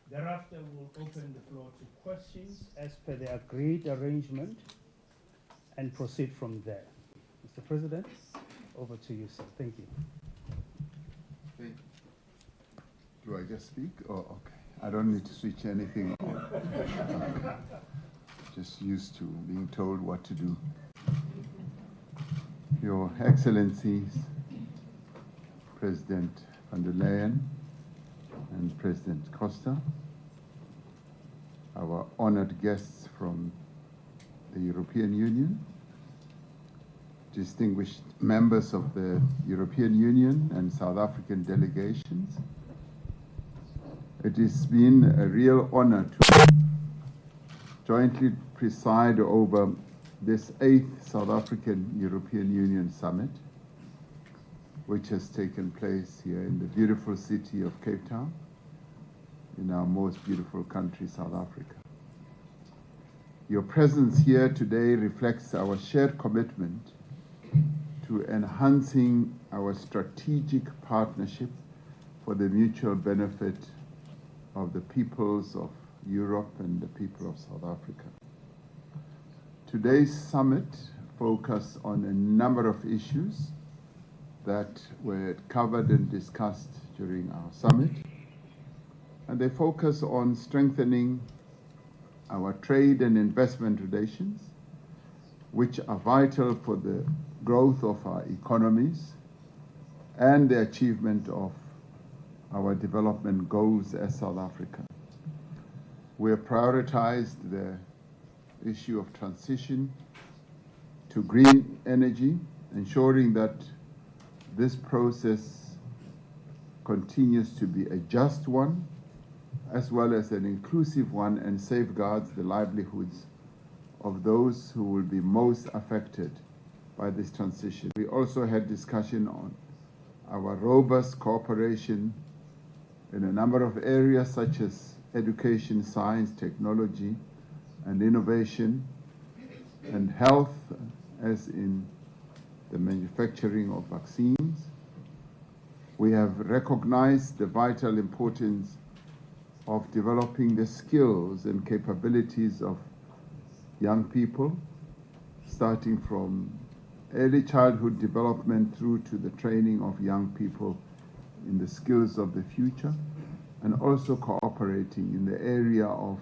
Thereafter, we'll open the floor to questions as per the agreed arrangement and proceed from there. Mr. President, over to you, sir. Thank you. Do I just speak? Oh, okay. I don't need to switch anything on. Just used to being told what to do. Your Excellencies, President van der Leyen and President Costa, our honored guests from the European Union, distinguished members of the European Union and South African delegations. It has been a real honor to jointly preside over this 8th South African European Union Summit, which has taken place here in the beautiful city of Cape Town, in our most beautiful country, South Africa. Your presence here today reflects our shared commitment to enhancing our strategic partnership for the mutual benefit of the peoples of Europe and the people of South Africa. Today's summit focused on a number of issues that were covered and discussed during our summit, and they focus on strengthening our trade and investment relations, which are vital for the growth of our economies and the achievement of our development goals as South Africa. We have prioritized the issue of transition to green energy, ensuring that this process continues to be a just one, as well as an inclusive one, and safeguards the livelihoods of those who will be most affected by this transition. We also had discussion on our robust cooperation in a number of areas such as education, science, technology, and innovation, and health, as in the manufacturing of vaccines. We have recognized the vital importance of developing the skills and capabilities of young people, starting from early childhood development through to the training of young people in the skills of the future, and also cooperating in the area of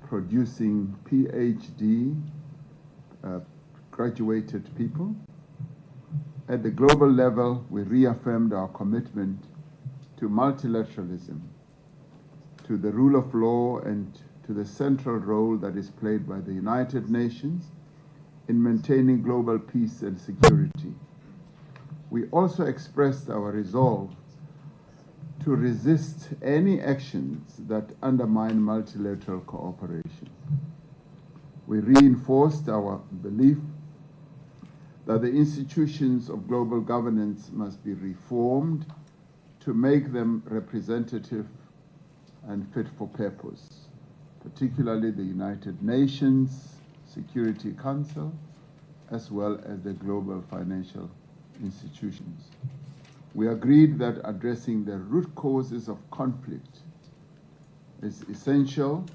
producing PhD graduated people. At the global level, we reaffirmed our commitment to multilateralism, to the rule of law, and to the central role that is played by the United Nations in maintaining global peace and security. We also expressed our resolve to resist any actions that undermine multilateral cooperation. We reinforced our belief that the institutions of global governance must be reformed to make them representative and fit for purpose, particularly the United Nations Security Council, as well as the global financial institutions. We agreed that addressing the root causes of conflict is essential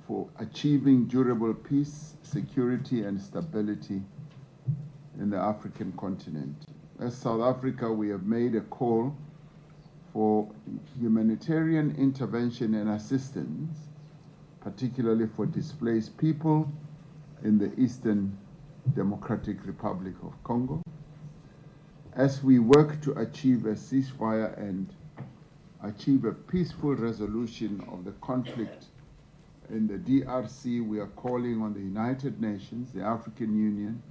for achieving durable peace, security, and stability in the African continent. As South Africa, we have made a call for humanitarian intervention and assistance, particularly for displaced people in the Eastern Democratic Republic of Congo. As we work to achieve a ceasefire and achieve a peaceful resolution of the conflict in the DRC, we are calling on the United Nations, the African Union,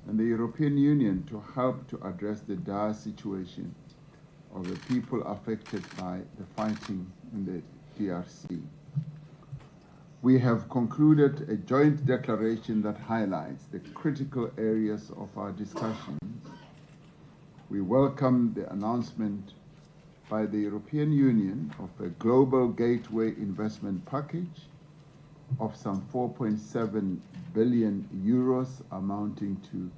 and the European Union to help to address the dire situation of the people affected by the fighting in the DRC. We have concluded a joint declaration that highlights the critical areas of our discussions. We welcome the announcement by the European Union of a global gateway investment package of some 4.7 billion euros, amounting to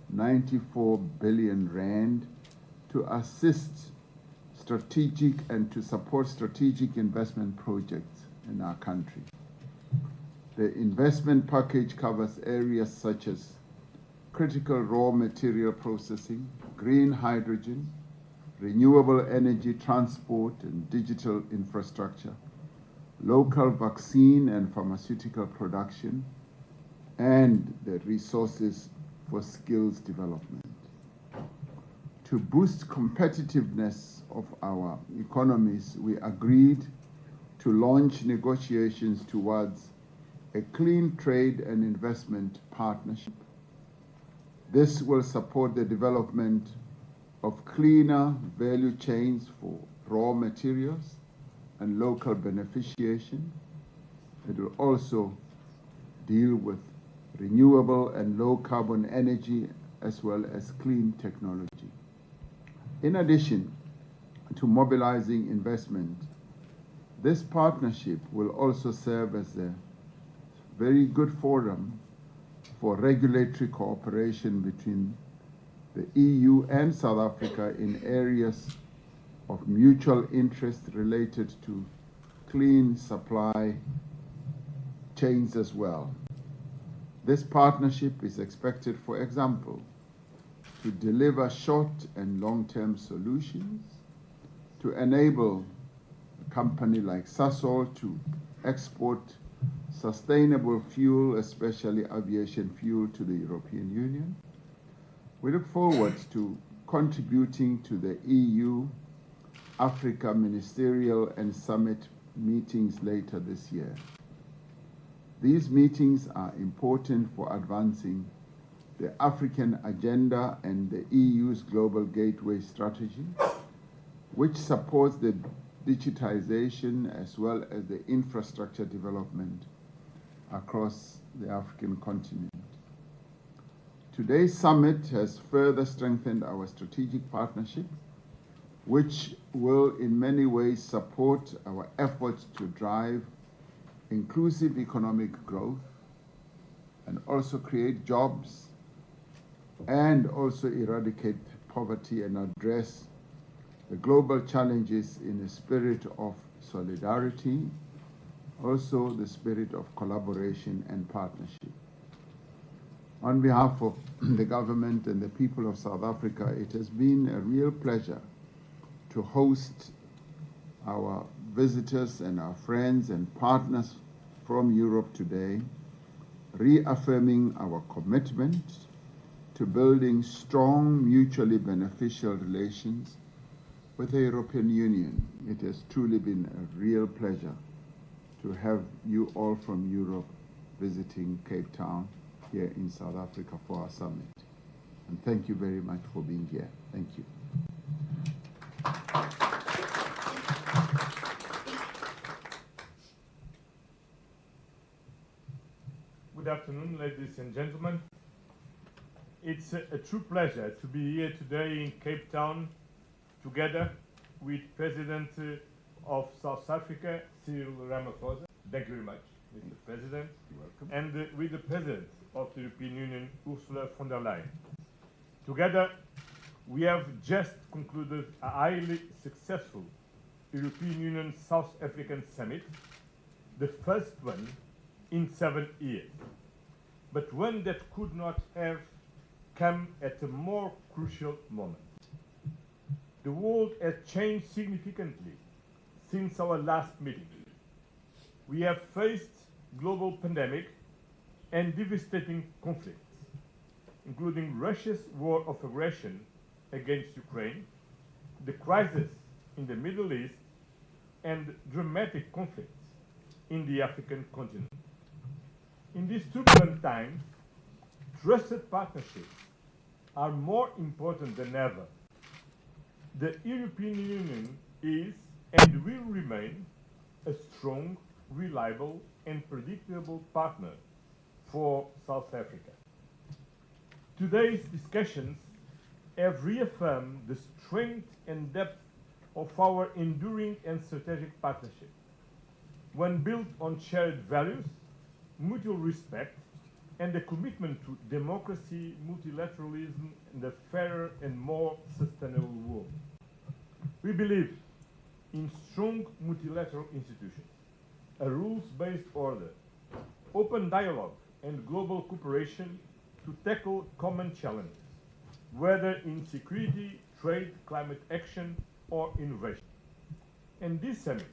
94 billion rand, to assist strategic and to support strategic investment projects in our country. The investment package covers areas such as critical raw material processing, green hydrogen, renewable energy transport and digital infrastructure, local vaccine and pharmaceutical production, and the resources for skills development. To boost competitiveness of our economies, we agreed to launch negotiations towards a clean trade and investment partnership. This will support the development of cleaner value chains for raw materials and local beneficiation. It will also deal with renewable and low carbon energy as well as clean technology. In addition to mobilizing investment, this partnership will also serve as a very good forum for regulatory cooperation between the EU and South Africa in areas of mutual interest related to clean supply chains as well. This partnership is expected, for example, to deliver short and long-term solutions, to enable a company like Sasol to export sustainable fuel, especially aviation fuel, to the European Union. We look forward to contributing to the EU-Africa Ministerial and Summit meetings later this year. These meetings are important for advancing the African agenda and the EU's Global Gateway strategy, which supports the digitization as well as the infrastructure development across the African continent. Today's summit has further strengthened our strategic partnership, which will in many ways support our efforts to drive inclusive economic growth and also create jobs and also eradicate poverty and address the global challenges in a spirit of solidarity, also the spirit of collaboration and partnership. On behalf of the government and the people of South Africa, it has been a real pleasure to host our visitors and our friends and partners from Europe today, reaffirming our commitment to building strong, mutually beneficial relations with the European Union. It has truly been a real pleasure to have you all from Europe visiting Cape Town here in South Africa for our summit. And thank you very much for being here. Thank you. Good afternoon, ladies and gentlemen. It's a true pleasure to be here today in Cape Town together with President of South Africa, Cyril Ramaphosa. Thank you very much, Mr. President. You're welcome. And with the President of the European Union, Ursula von der Leyen. Together, we have just concluded a highly successful European Union South African Summit, the first one in 7 years, but one that could not have come at a more crucial moment. The world has changed significantly since our last meeting. We have faced global pandemic and devastating conflicts, including Russia's war of aggression against Ukraine, the crisis in the Middle East, and dramatic conflicts in the African continent. In these turbulent times, trusted partnerships are more important than ever. The European Union is and will remain a strong, reliable, and predictable partner for South Africa. Today's discussions have reaffirmed the strength and depth of our enduring and strategic partnership, one built on shared values, mutual respect, and a commitment to democracy, multilateralism, and a fairer and more sustainable world. We believe in strong multilateral institutions, a rules-based order, open dialogue, and global cooperation to tackle common challenges, whether in security, trade, climate action, or innovation. And this summit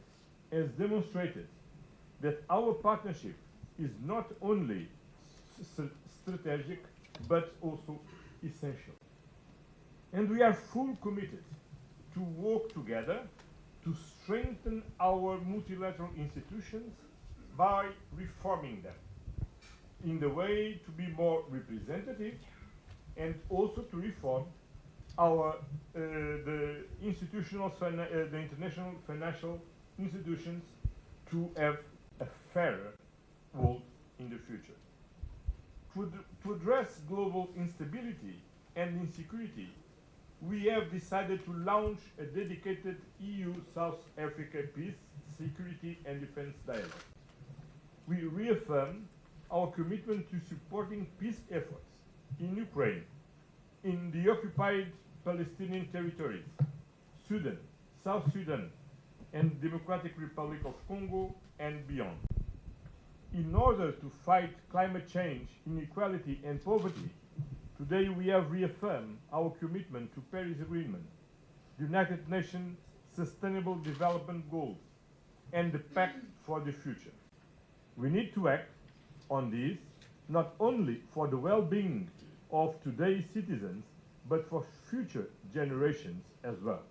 has demonstrated that our partnership is not only strategic, but also essential. And we are fully committed to work together to strengthen our multilateral institutions by reforming them in the way to be more representative and also to reform our the international financial institutions to have a fairer world in the future. To address global instability and insecurity, we have decided to launch a dedicated EU-South Africa Peace, Security and Defense Dialogue. We reaffirm our commitment to supporting peace efforts in Ukraine, in the occupied Palestinian territories, Sudan, South Sudan, and Democratic Republic of Congo, and beyond. In order to fight climate change, inequality, and poverty, today we have reaffirmed our commitment to Paris Agreement, the United Nations Sustainable Development Goals, and the Pact for the Future. We need to act on these, not only for the well-being of today's citizens, but for future generations as well.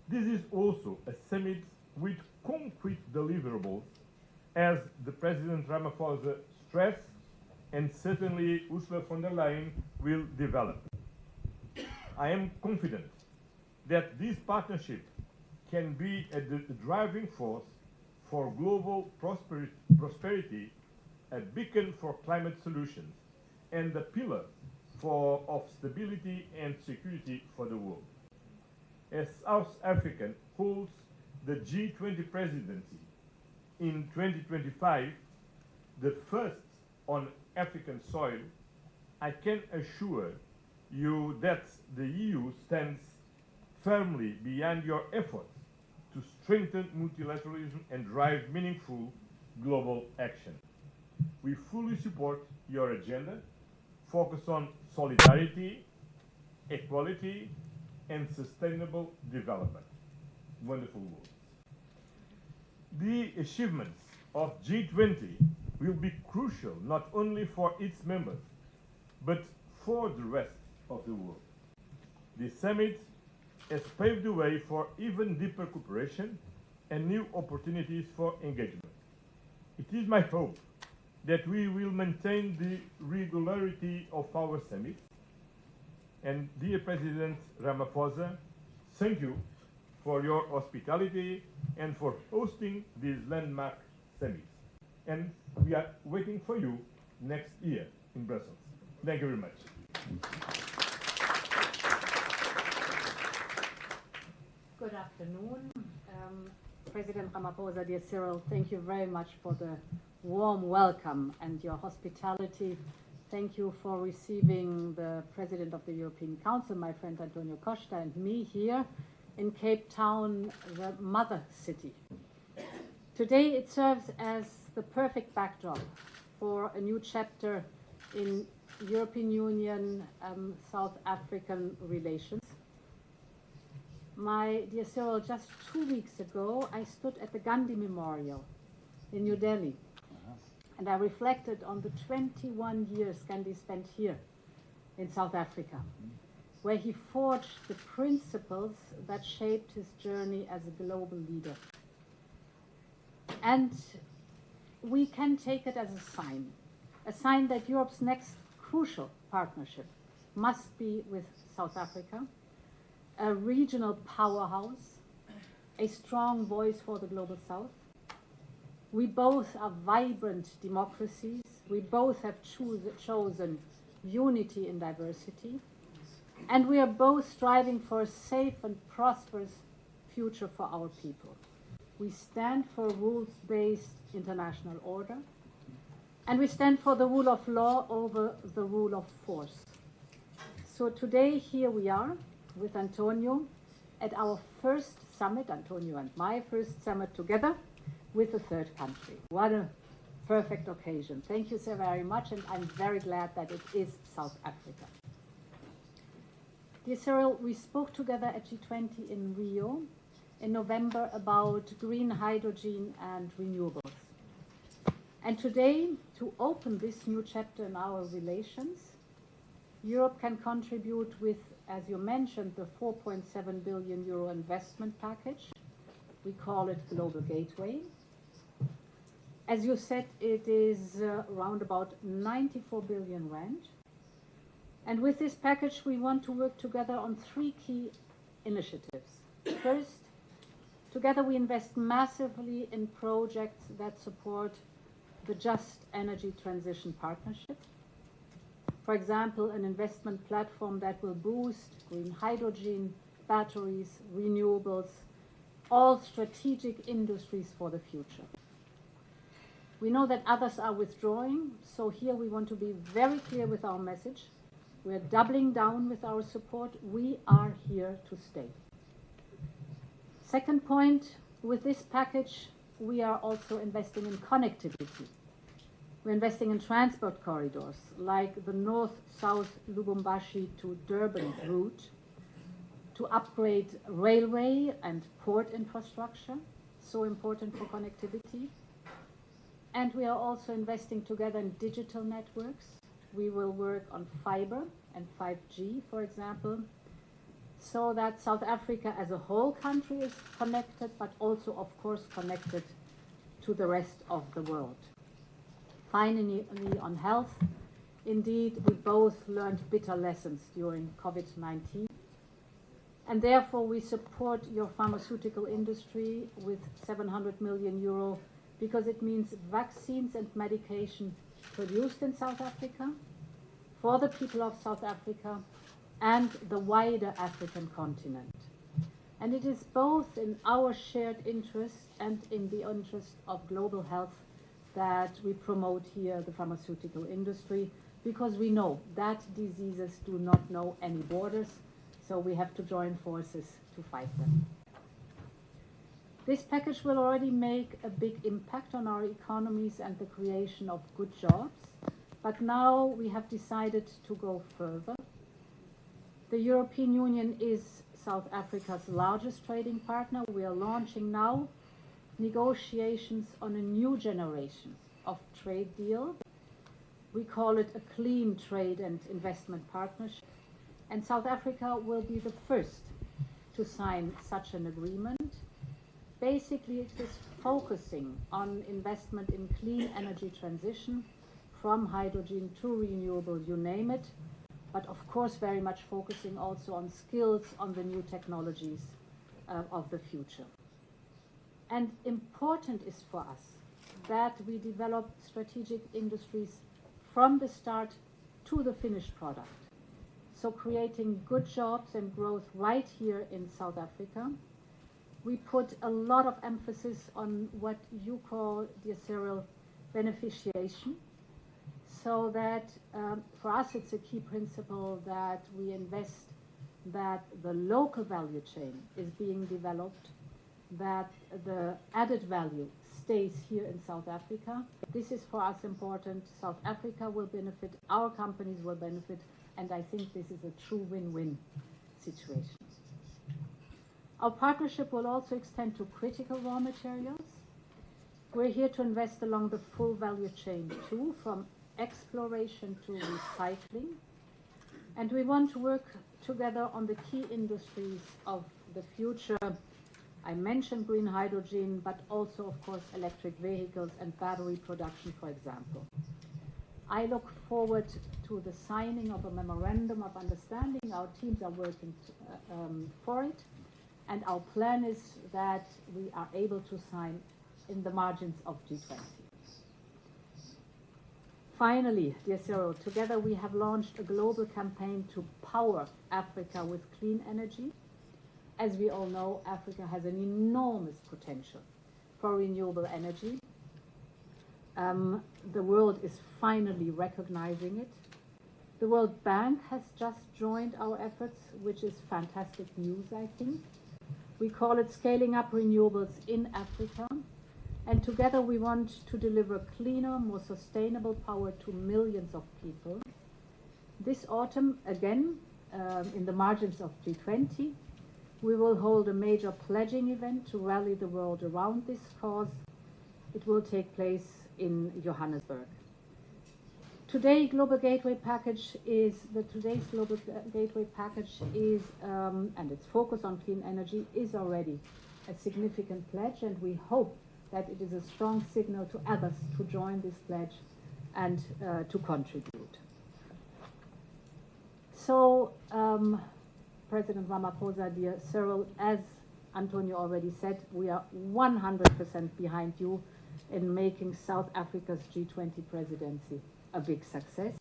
This is also a summit with concrete deliverables, as the President Ramaphosa stressed, and certainly Ursula von der Leyen will develop. I am confident that this partnership can be a driving force for global prosperity, a beacon for climate solutions, and a pillar of stability and security for the world. As South Africa holds the G20 presidency in 2025, the first on African soil, I can assure you that the EU stands firmly behind your efforts to strengthen multilateralism and drive meaningful global action. We fully support your agenda, focus on solidarity, equality, and sustainable development. Wonderful words. The achievements of G20 will be crucial not only for its members, but for the rest of the world. The summit has paved the way for even deeper cooperation and new opportunities for engagement. It is my hope that we will maintain the regularity of our summits. And dear President Ramaphosa, thank you for your hospitality and for hosting these landmark summits. And we are waiting for you next year in Brussels. Thank you very much. Good afternoon. President Ramaphosa, dear Cyril, thank you very much for the warm welcome and your hospitality. Thank you for receiving the President of the European Council, my friend Antonio Costa, and me here in Cape Town, the mother city. Today it serves as the perfect backdrop for a new chapter in European Union South African relations. My dear Cyril, just 2 weeks ago I stood at the Gandhi Memorial in New Delhi, and I reflected on the 21 years Gandhi spent here in South Africa, where he forged the principles that shaped his journey as a global leader. And we can take it as a sign that Europe's next crucial partnership must be with South Africa, a regional powerhouse, a strong voice for the Global South. We both are vibrant democracies. We both have chosen unity in diversity. And we are both striving for a safe and prosperous future for our people. We stand for a rules-based international order, and we stand for the rule of law over the rule of force. So today, here we are with Antonio, at our first summit, Antonio and my first summit together with a third country. What a perfect occasion. Thank you so very much, and I'm very glad that it is South Africa. Dear Cyril, we spoke together at G20 in Rio in November about green hydrogen and renewables. And today, to open this new chapter in our relations, Europe can contribute with, as you mentioned, the 4.7 billion euro investment package. We call it Global Gateway. As you said, it is around about 94 billion rand. And with this package, we want to work together on three key initiatives. First, together we invest massively in projects that support the Just Energy Transition Partnership. For example, an investment platform that will boost green hydrogen, batteries, renewables, all strategic industries for the future. We know that others are withdrawing, so here we want to be very clear with our message. We're doubling down with our support. We are here to stay. Second point, with this package, we are also investing in connectivity. We're investing in transport corridors, like the north-south Lubumbashi to Durban route, to upgrade railway and port infrastructure, so important for connectivity. And we are also investing together in digital networks. We will work on fiber and 5G, for example, so that South Africa as a whole country is connected, but also, of course, connected to the rest of the world. Finally, on health, indeed, we both learned bitter lessons during COVID-19. And therefore, we support your pharmaceutical industry with 700 million euro, because it means vaccines and medication produced in South Africa, for the people of South Africa, and the wider African continent. And it is both in our shared interest and in the interest of global health that we promote here the pharmaceutical industry, because we know that diseases do not know any borders, so we have to join forces to fight them. This package will already make a big impact on our economies and the creation of good jobs, but now we have decided to go further. The European Union is South Africa's largest trading partner. We are launching now negotiations on a new generation of trade deal. We call it a clean trade and investment partnership. And South Africa will be the first to sign such an agreement. Basically, it is focusing on investment in clean energy transition, from hydrogen to renewable, you name it, but of course very much focusing also on skills, on the new technologies of the future. And important is for us that we develop strategic industries from the start to the finished product. So creating good jobs and growth right here in South Africa. We put a lot of emphasis on what you call, dear Cyril, beneficiation. So that for us it's a key principle that we invest that the local value chain is being developed, that the added value stays here in South Africa. This is for us important. South Africa will benefit, our companies will benefit, and I think this is a true win-win situation. Our partnership will also extend to critical raw materials. We're here to invest along the full value chain too, from exploration to recycling. And we want to work together on the key industries of the future. I mentioned green hydrogen, but also, of course, electric vehicles and battery production, for example. I look forward to the signing of a memorandum of understanding. Our teams are working for it. And our plan is that we are able to sign in the margins of G20. Finally, dear Cyril, together we have launched a global campaign to power Africa with clean energy. As we all know, Africa has an enormous potential for renewable energy. The world is finally recognizing it. The World Bank has just joined our efforts, which is fantastic news, I think. We call it Scaling Up Renewables in Africa. And together we want to deliver cleaner, more sustainable power to millions of people. This autumn, again, in the margins of G20, we will hold a major pledging event to rally the world around this cause. It will take place in Johannesburg. Today's Global Gateway package is, and its focus on clean energy is already a significant pledge, and we hope that it is a strong signal to others to join this pledge and to contribute. So, President Ramaphosa, dear Cyril, as Antonio already said, we are 100% behind you in making South Africa's G20 presidency a big success.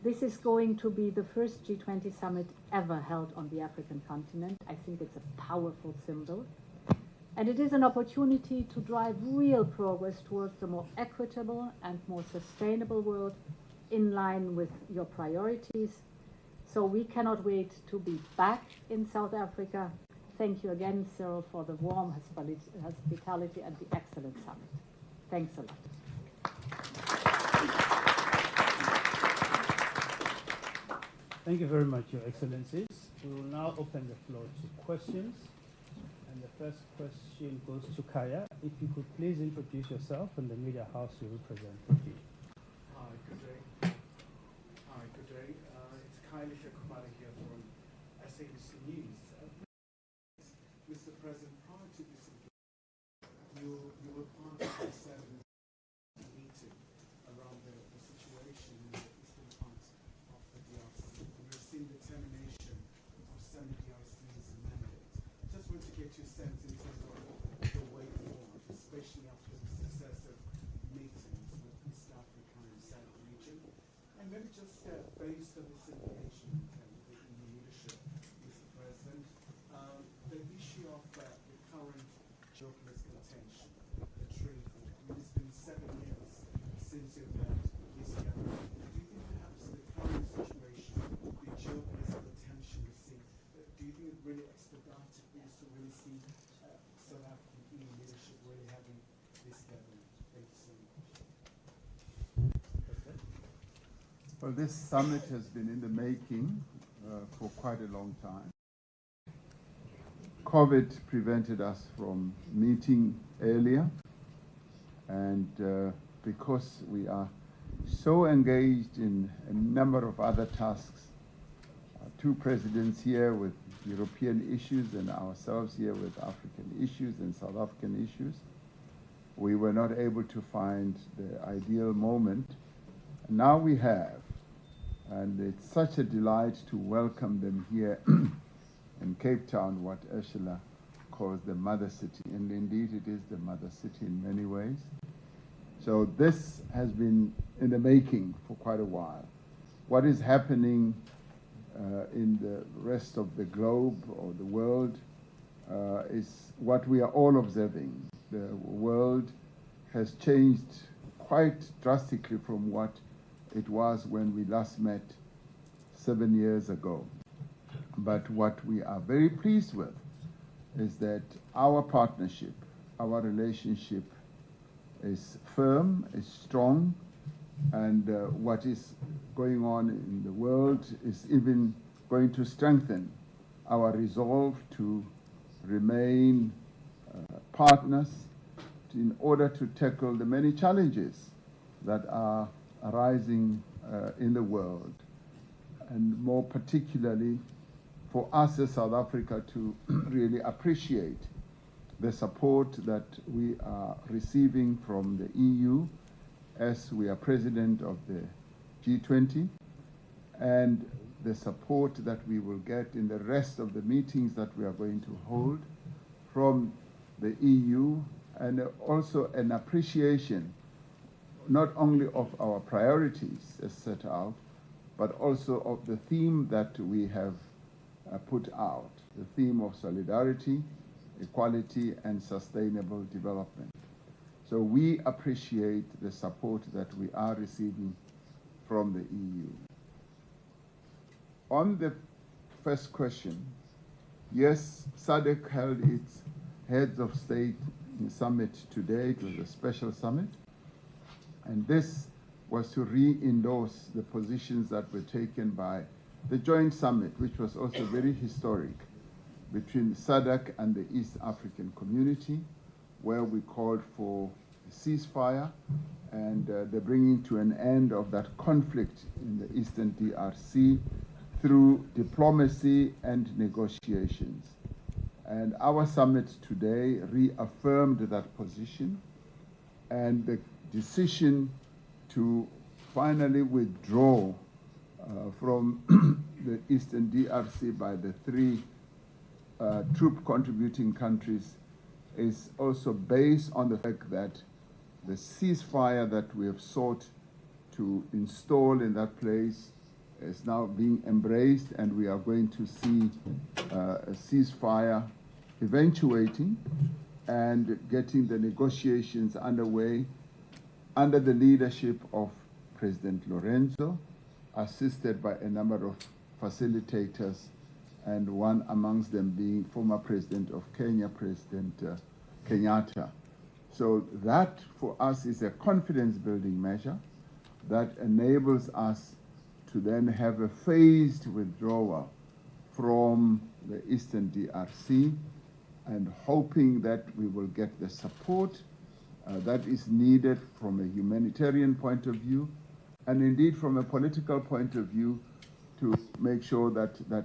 This is going to be the first G20 summit ever held on the African continent. I think it's a powerful symbol. And it is an opportunity to drive real progress towards a more equitable and more sustainable world in line with your priorities. So we cannot wait to be back in South Africa. Thank you again, Cyril, for the warm hospitality and the excellent summit. Thanks a lot. Thank you very much, Your Excellencies. We will now open the floor to questions. And the first question goes to Kaya. If you could please introduce yourself and the media house you represent. Hi, good day. It's Kailash Kumar here from SABC News. Mr. President, prior to this you were part of the 7th meeting around the situation in the eastern parts of the DRC. We're seeing the termination of some DRC's mandates. Just want to get your sense in terms of the way forward, especially after the successive meetings with East Africa and SADC region. And maybe just based on this engagement and the EU leadership, Mr. President, the issue of the current geopolitical tension, the trade war. I mean, it's been 7 years since you've met this year. Do you think perhaps the current situation, the geopolitical tension we see, do you think it really expedited this to really see South African EU leadership really having this gathering? Thank you so much. Well, this summit has been in the making for quite a long time. COVID prevented us from meeting earlier, and because we are so engaged in a number of other tasks, two presidents here with European issues and ourselves here with African issues and South African issues, we were not able to find the ideal moment. And now we have, and it's such a delight to welcome them here in Cape Town, what Ursula calls the mother city. And indeed, it is the mother city in many ways. So this has been in the making for quite a while. What is happening in the rest of the globe or the world is what we are all observing. The world has changed quite drastically from what it was when we last met 7 years ago. But what we are very pleased with is that our partnership, our relationship is firm, is strong, and what is going on in the world is even going to strengthen our resolve to remain partners in order to tackle the many challenges that are arising in the world, and more particularly for us as South Africa to really appreciate the support that we are receiving from the EU as we are president of the G20, and the support that we will get in the rest of the meetings that we are going to hold from the EU, and also an appreciation not only of our priorities as set out, but also of the theme that we have put out, the theme of solidarity, equality, and sustainable development. So we appreciate the support that we are receiving from the EU. On the first question, Yes, SADC held its heads of state summit today. It was a special summit. And this was to re-endorse the positions that were taken by the joint summit, which was also very historic, between SADC and the East African community, where we called for a ceasefire and the bringing to an end of that conflict in the Eastern DRC through diplomacy and negotiations. And our summit today reaffirmed that position, and the decision to finally withdraw from the Eastern DRC by the three troop contributing countries is also based on the fact that the ceasefire that we have sought to install in that place is now being embraced, and we are going to see a ceasefire eventuating and getting the negotiations underway under the leadership of President Lorenzo, assisted by a number of facilitators, and one amongst them being former President of Kenya, President Kenyatta. So that for us is a confidence-building measure that enables us to then have a phased withdrawal from the Eastern DRC, and hoping that we will get the support that is needed from a humanitarian point of view, and indeed from a political point of view, to make sure that that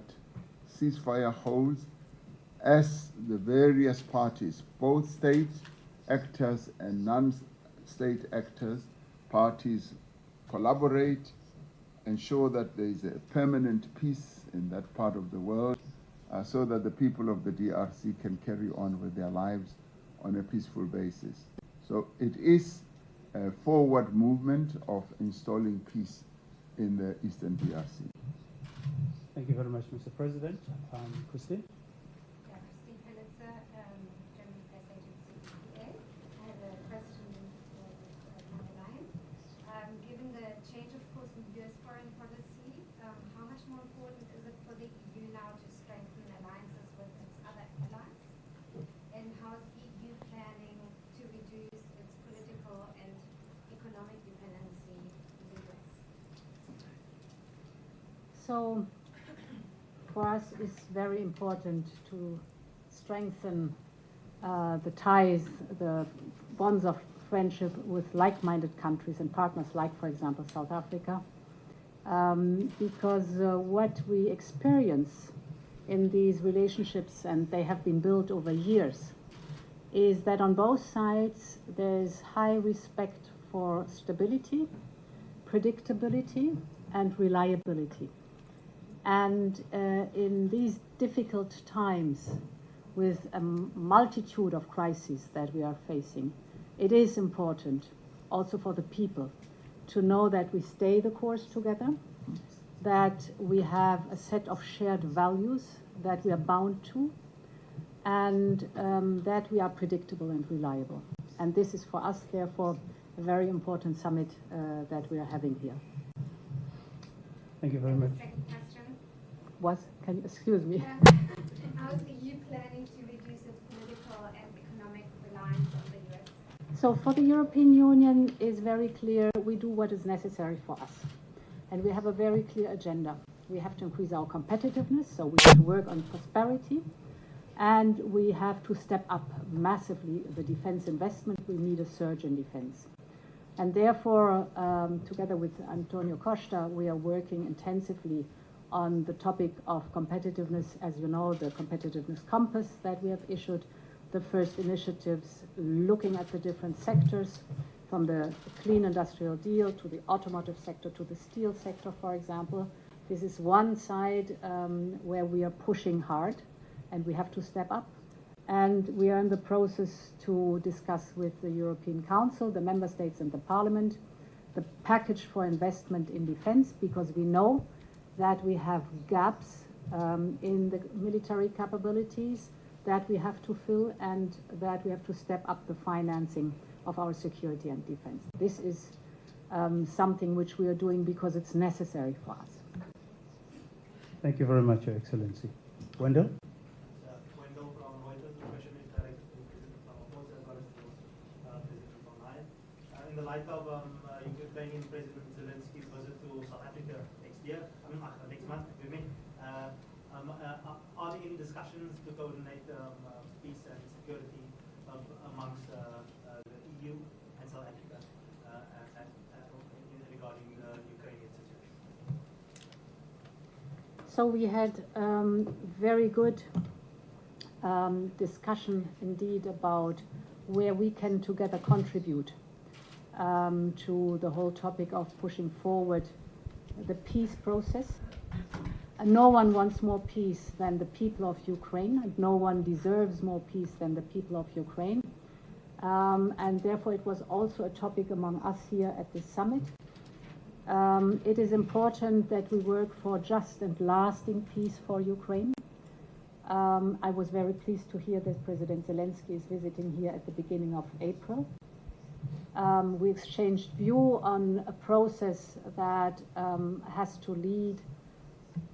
ceasefire holds as the various parties, both state actors and non-state actors, parties collaborate, ensure that there is a permanent peace in that part of the world, so that the people of the DRC can carry on with their lives on a peaceful basis. So it is a forward movement of installing peace in the Eastern DRC. Thank you very much, Mr. President. Christine? Yeah, Christine Pellitzer, German Press Agency, EPA. I have a question for Van der Leyen. Given the change, of course, in U.S. foreign policy, how much more important is it for the EU now to strengthen alliances with its other allies? And how is EU planning to reduce its political and economic dependency on the U.S.? So, for us, it's very important to strengthen the ties, the bonds of friendship with like-minded countries and partners like, for example, South Africa, because what we experience in these relationships, and they have been built over years, is that on both sides there is high respect for stability, predictability, and reliability. And in these difficult times, with a multitude of crises that we are facing, it is important also for the people to know that we stay the course together, that we have a set of shared values that we are bound to, and that we are predictable and reliable. And this is for us, therefore, a very important summit that we are having here. Thank you very And much. the second question. Can you excuse me? How is the EU planning to reduce its political and economic reliance on the US? So for the European Union is very clear, we do what is necessary for us. And we have a very clear agenda. We have to increase our competitiveness, so we have to work on prosperity. And we have to step up massively the defense investment. We need a surge in defense. And therefore, together with Antonio Costa, we are working intensively on the topic of competitiveness. As you know, the competitiveness compass that we have issued, the first initiatives looking at the different sectors, from the clean industrial deal to the automotive sector to the steel sector, for example. This is one side where we are pushing hard, and we have to step up. And we are in the process to discuss with the European Council, the Member States and the Parliament, the package for investment in defense, because we know that we have gaps in the military capabilities that we have to fill, and that we have to step up the financing of our security and defense. This is something which we are doing because it's necessary for us. Thank you very much, Your Excellency. Wendell? the light of Ukrainian President Zelensky's visit to South Africa next month, are there any discussions to coordinate peace and security amongst the EU and South Africa regarding the Ukrainian situation? So we had very good discussion indeed about where we can together contribute to the whole topic of pushing forward the peace process. And no one wants more peace than the people of Ukraine, and no one deserves more peace than the people of Ukraine. And therefore it was also a topic among us here at this summit. It is important that we work for just and lasting peace for Ukraine. I was very pleased to hear that President Zelensky is visiting here at the beginning of April. We exchanged view on a process that has to lead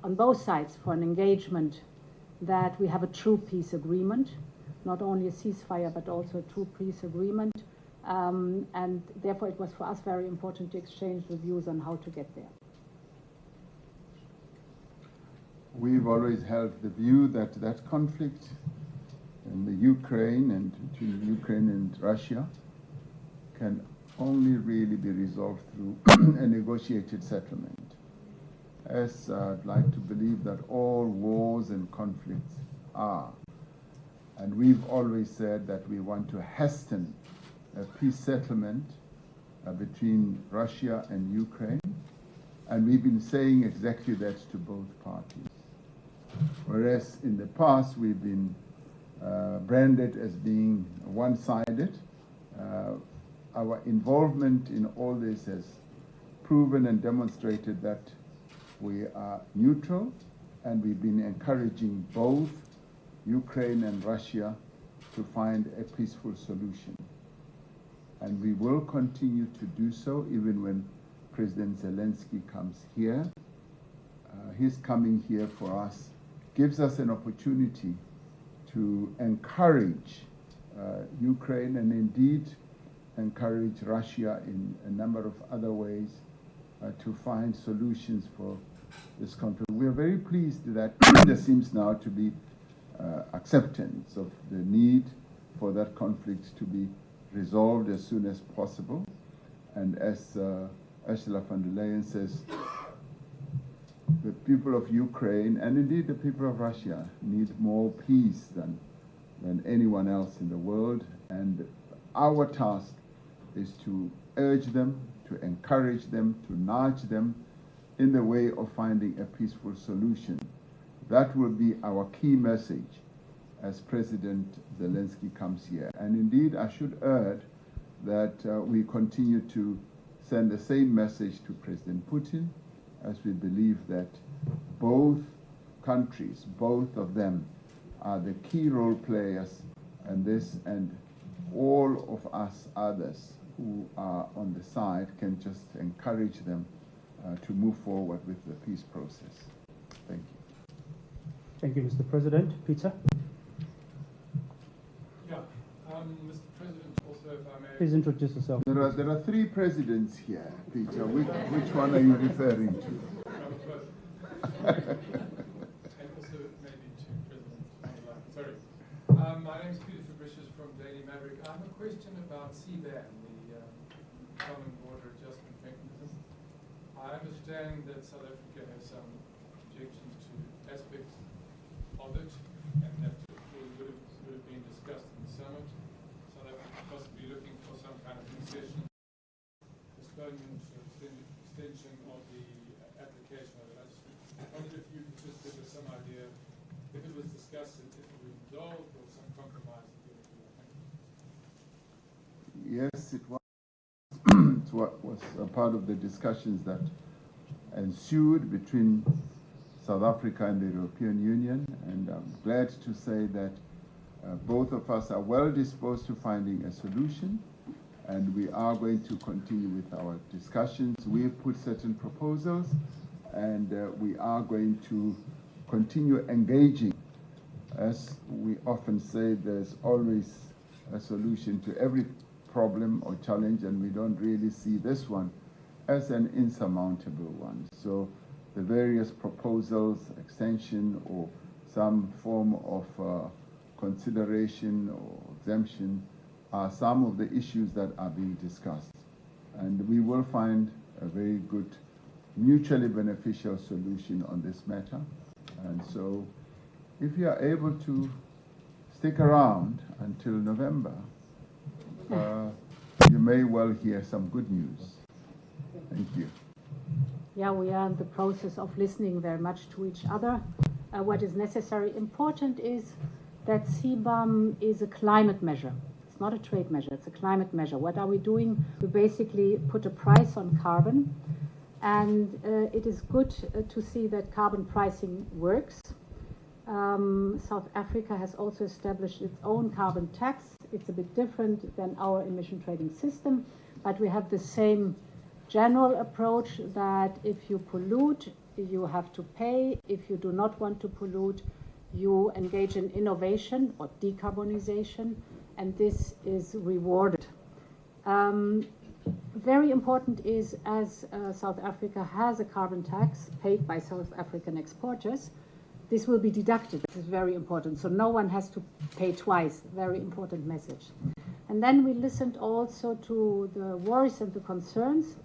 on both sides for an engagement that we have a true peace agreement, not only a ceasefire but also a true peace agreement. And therefore it was for us very important to exchange the views on how to get there. We've always held the view that that conflict in the Ukraine and between Ukraine and Russia can only really be resolved through a negotiated settlement. As I'd like to believe that all wars and conflicts are. And we've always said that we want to hasten a peace settlement between Russia and Ukraine. And we've been saying exactly that to both parties. Whereas in the past we've been branded as being one-sided. Our involvement in all this has proven and demonstrated that we are neutral, and we've been encouraging both Ukraine and Russia to find a peaceful solution. And we will continue to do so even when President Zelensky comes here. His coming here for us gives us an opportunity to encourage Ukraine and indeed encourage Russia in a number of other ways to find solutions for this conflict. We are very pleased that there seems now to be acceptance of the need for that conflict to be resolved as soon as possible. And as Ursula von der Leyen says, the people of Ukraine and indeed the people of Russia need more peace than anyone else in the world. And our task is to urge them, to encourage them, to nudge them in the way of finding a peaceful solution. That will be our key message as President Zelensky comes here. And indeed, I should add that we continue to send the same message to President Putin, as we believe that both countries, both of them, are the key role players in this, and all of us others who are on the side can just encourage them to move forward with the peace process. Thank you. Thank you, Mr. President. Peter? Yeah, Mr. President, also if I may... Please introduce yourself. There are three presidents here, Peter. Which one are you referring to? And also maybe to President von der Leyen. Sorry. My name is Peter Fabricius from Daily Maverick. I have a question about CBAM, the Common Border Adjustment Mechanism. I understand that South Africa has some objections to aspects of it, and that would have been discussed in the summit. South Africa possibly looking for some kind of concession, postponement, extension of the application of it. I wondered if you could just give us some idea if it was discussed, if it was resolved, or some compromise. Yes, it was. It was a part of the discussions that ensued between South Africa and the European Union, and I'm glad to say that both of us are well disposed to finding a solution, and we are going to continue with our discussions. We have put certain proposals, and we are going to continue engaging. As we often say, there's always a solution to every problem or challenge, and we don't really see this one as an insurmountable one. So the various proposals, extension or some form of consideration or exemption are some of the issues that are being discussed. And we will find a very good, mutually beneficial solution on this matter. And so if you are able to stick around until November, you may well hear some good news. Thank you. Yeah, we are in the process of listening very much to each other. What is necessary, important is that CBAM is a climate measure. It's not a trade measure, it's a climate measure. What are we doing? We basically put a price on carbon, and it is good to see that carbon pricing works. South Africa has also established its own carbon tax. It's a bit different than our emission trading system, but we have the same general approach that if you pollute, you have to pay. If you do not want to pollute, you engage in innovation or decarbonization, and this is rewarded. Very important is, as South Africa has a carbon tax paid by South African exporters, this will be deducted. This is very important. So no one has to pay twice. Very important message. And then we listened also to the worries and the concerns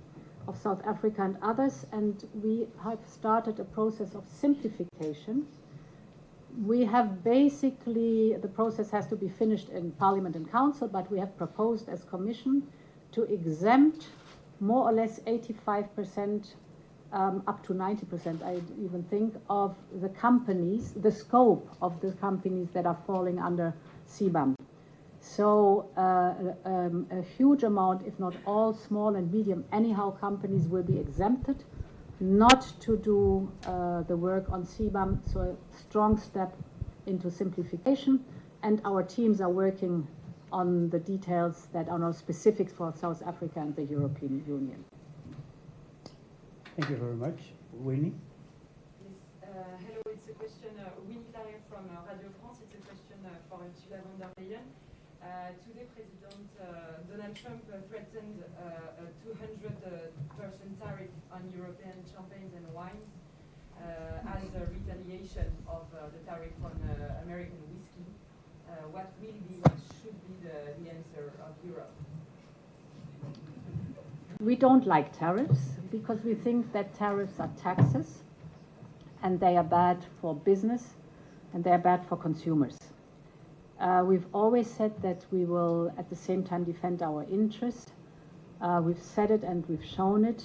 of South Africa and others, and we have started a process of simplification. We have basically, the process has to be finished in Parliament and Council, but we have proposed as Commission to exempt more or less 85%, up to 90%, I even think, of the companies, the scope of the companies that are falling under CBAM. So a huge amount, if not all, small and medium anyhow companies will be exempted not to do the work on CBAM, so a strong step into simplification, and our teams are working on the details that are now specific for South Africa and the European Union. Thank you very much. Winnie? Yes, hello, it's a question, Winnie Claret from Radio France. It's a question for Ursula von der Leyen. Today, President Donald Trump threatened a 200% tariff on European champagnes and wines as a retaliation of the tariff on American whiskey. What should be the answer of Europe? We don't like tariffs because we think that tariffs are taxes and they are bad for business and they are bad for consumers. We've always said that we will at the same time defend our interests. We've said it and we've shown it,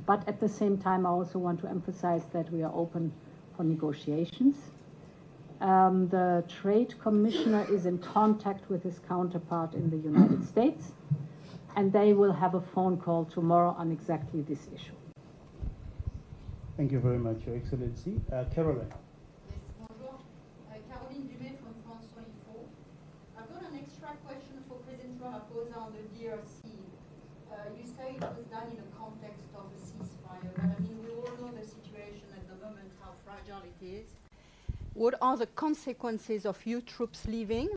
but at the same time I also want to emphasize that we are open for negotiations. The Trade Commissioner is in contact with his counterpart in the United States, and they will have a phone call tomorrow on exactly this issue. Thank you very much, Your Excellency. Caroline. Yes, bonjour. Caroline Dumais from France 24. I've got an extra question for President Ramaphosa on the DRC. You say it was done in the context of a ceasefire, but I mean, we all know the situation at the moment, how fragile it is. What are the consequences of your troops leaving?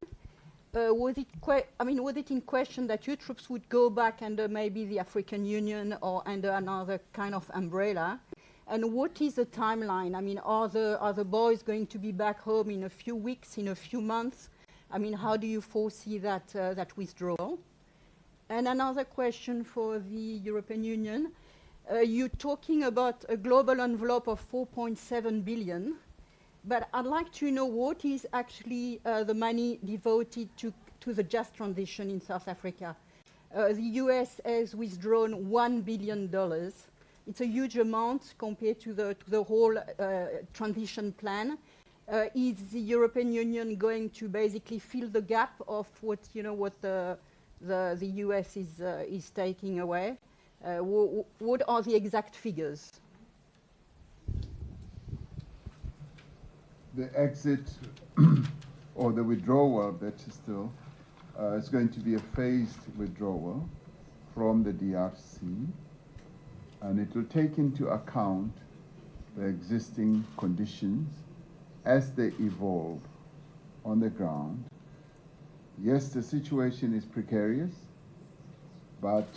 Was it in question that your troops would go back under maybe the African Union or under another kind of umbrella? And what is the timeline? I mean, are the boys going to be back home in a few weeks, in a few months? I mean, how do you foresee that withdrawal? And another question for the European Union. You're talking about a global envelope of 4.7 billion. But I'd like to know what is actually the money devoted to the just transition in South Africa. The US has withdrawn $1 billion. It's a huge amount compared to the whole transition plan. Is the European Union going to basically fill the gap of what the US is taking away? What are the exact figures? The exit or the withdrawal, better still, is going to be a phased withdrawal from the DRC, and it will take into account the existing conditions as they evolve on the ground. Yes, the situation is precarious, but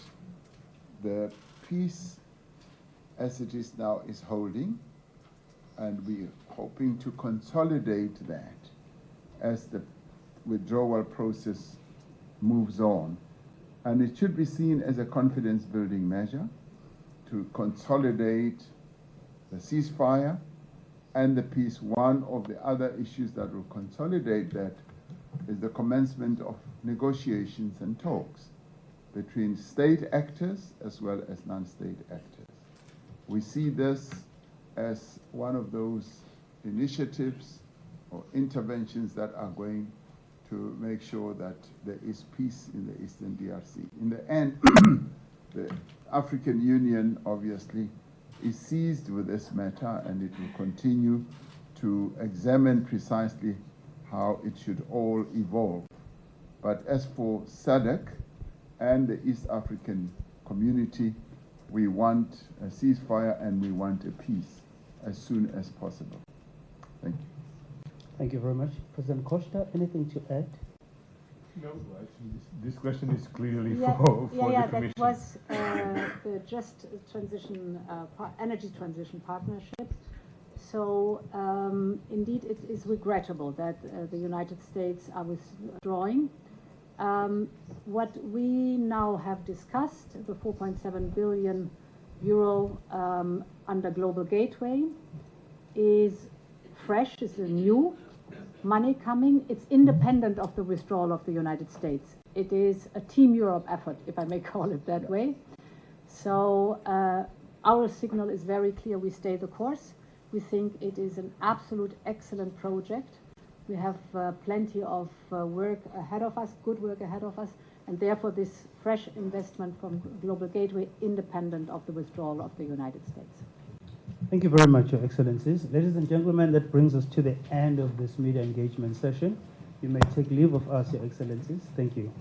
the peace as it is now is holding, and we're hoping to consolidate that as the withdrawal process moves on. And it should be seen as a confidence-building measure to consolidate the ceasefire and the peace. One of the other issues that will consolidate that is the commencement of negotiations and talks between state actors as well as non-state actors. We see this as one of those initiatives or interventions that are going to make sure that there is peace in the Eastern DRC. In the end, the African Union obviously is seized with this matter, and it will continue to examine precisely how it should all evolve. But as for SADC and the East African community, we want a ceasefire and we want a peace as soon as possible. Thank you. Thank you very much. President Costa, anything to add? No, actually, this question is clearly Yeah, for yeah, the Commission. that was the Just Transition, Energy Transition Partnership. So indeed, it is regrettable that the United States are withdrawing. What we now have discussed, the 4.7 billion euro under Global Gateway, is fresh, is new money coming. It's independent of the withdrawal of the United States. It is a Team Europe effort, if I may call it that way. So our signal is very clear. We stay the course. We think it is an absolute excellent project. We have plenty of work ahead of us, good work ahead of us, and therefore this fresh investment from Global Gateway independent of the withdrawal of the United States. Thank you very much, Your Excellencies. Ladies and gentlemen, that brings us to the end of this media engagement session. You may take leave of us, Your Excellencies. Thank you.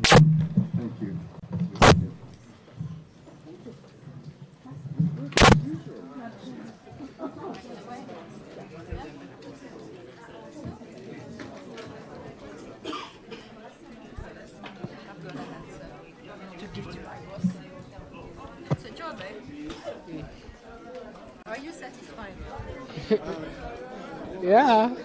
Thank you. It's a job, eh? Are you satisfied? Yeah.